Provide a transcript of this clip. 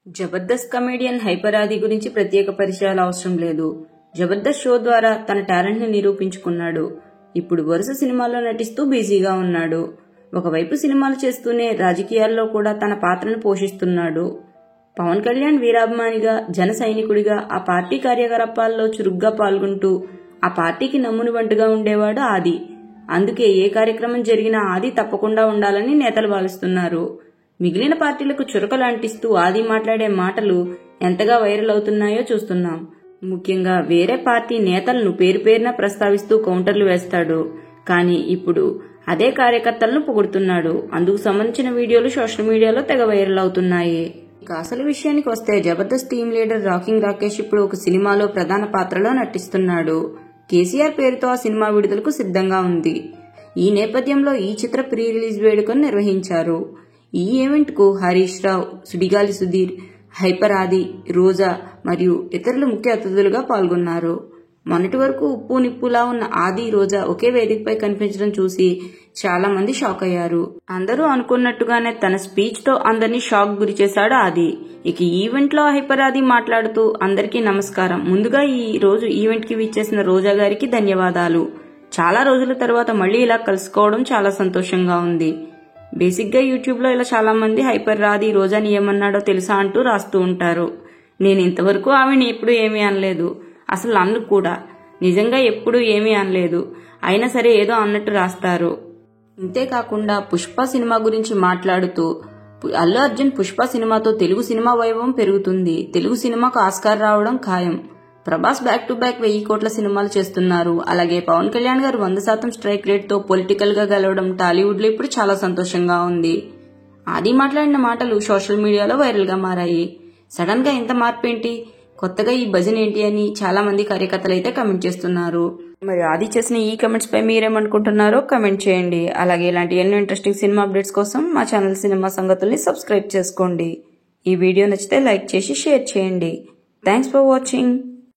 Jabardasth comedian hyper ఆది గురించి ప్రత్యేక పరిచయాలు అవసరం లేదు. జబర్దస్త్ షో ద్వారా తన టాలెంట్ ని నిరూపించుకున్నాడు. ఇప్పుడు వరుస సినిమాల్లో నటిస్తూ బిజీగా ఉన్నాడు. ఒకవైపు సినిమాలు చేస్తూనే రాజకీయాల్లో కూడా తన పాత్రను పోషిస్తున్నాడు. పవన్ కళ్యాణ్ వీరాభిమానిగా, జన సైనికుడిగా ఆ పార్టీ కార్యకలాపాల్లో చురుగ్గా పాల్గొంటూ ఆ పార్టీకి నమ్ముని వంటుగా ఉండేవాడు ఆది. అందుకే ఏ కార్యక్రమం జరిగినా ఆది తప్పకుండా ఉండాలని నేతలు భావిస్తున్నారు. మిగిలిన పార్టీలకు చురకలు అంటిస్తూ ఆది మాట్లాడే మాటలు ఎంతగా వైరల్ అవుతున్నాయో చూస్తున్నాం. ముఖ్యంగా వేరే పార్టీ నేతలను పేరు పేరున ప్రస్తావిస్తూ కౌంటర్లు వేస్తాడు. కానీ ఇప్పుడు అదే కార్యకర్తలను పొగుడుతున్నాడు. అందుకు సంబంధించిన వీడియోలు సోషల్ మీడియాలో తెగ వైరల్ అవుతున్నాయి. ఇక అసలు విషయానికి వస్తే Jabardasth team leader rocking Rakesh ఇప్పుడు ఒక సినిమాలో ప్రధాన పాత్రలో నటిస్తున్నాడు. కేసీఆర్ పేరుతో ఆ సినిమా విడుదలకు సిద్ధంగా ఉంది. ఈ నేపథ్యంలో ఈ చిత్ర ప్రీ రిలీజ్ వేడుకను నిర్వహించారు. ఈ ఈవెంట్ కు హరీష్ రావు, సుడిగాలి సుధీర్, హైపర్ ఆది, రోజా మరియు ఇతరులు ముఖ్య అతిథులుగా పాల్గొన్నారు. మొన్నటి వరకు ఉప్పు నిప్పులా ఉన్న ఆది, రోజా ఒకే వేదికపై కనిపించడం చూసి చాలా మంది షాక్ అయ్యారు. అందరూ అనుకున్నట్టుగానే తన స్పీచ్ తో అందరినీ షాక్ గురి చేశాడు ఆది. ఇక ఈవెంట్ లో హైపర్ ఆది మాట్లాడుతూ అందరికీ నమస్కారం. ముందుగా ఈ రోజు ఈవెంట్ కి విచ్చేసిన రోజా గారికి ధన్యవాదాలు. చాలా రోజుల తర్వాత మళ్లీ ఇలా కలుసుకోవడం చాలా సంతోషంగా ఉంది. బేసిక్ గా యూట్యూబ్ లో ఇలా చాలా మంది హైపర్ ఆది, రోజాని ఏమన్నాడో తెలుసా అంటూ రాస్తూ ఉంటారు. నేను ఇంతవరకు ఆమెను ఎప్పుడు ఏమీ అనలేదు, అసలు నన్ను కూడా నిజంగా ఎప్పుడు ఏమీ అనలేదు. అయినా సరే ఏదో అన్నట్టు రాస్తారు. ఇంతేకాకుండా పుష్ప సినిమా గురించి మాట్లాడుతూ అల్లు అర్జున్ పుష్ప సినిమాతో తెలుగు సినిమా వైభవం పెరుగుతుంది, తెలుగు సినిమాకు ఆస్కార్ రావడం ఖాయం, ప్రభాస్ బ్యాక్ టు బ్యాక్ 1000 కోట్ల సినిమాలు చేస్తున్నారు, అలాగే పవన్ కళ్యాణ్ గారు 100% స్ట్రైక్ రేట్ తో పొలిటికల్ గా గెలవడం టాలీవుడ్ లో ఇప్పుడు చాలా సంతోషంగా ఉంది. ఆది మాట్లాడిన మాటలు సోషల్ మీడియాలో వైరల్ గా మారాయి. సడన్ గా ఇంత మార్పేంటి, కొత్తగా ఈ భజన ఏంటి అని చాలా మంది కార్యకర్తలు అయితే కమెంట్ చేస్తున్నారు. మరి ఆది చేసిన ఈ కమెంట్స్ పై మీరేమనుకుంటున్నారో కమెంట్ చేయండి. అలాగే ఇలాంటి ఎన్నో ఇంట్రెస్టింగ్ సినిమా అప్డేట్స్ కోసం మా ఛానల్ సినిమా సంగతుల్ని సబ్స్క్రైబ్ చేసుకోండి. ఈ వీడియో నచ్చితే లైక్ చేసి షేర్ చేయండి. Thanks for watching.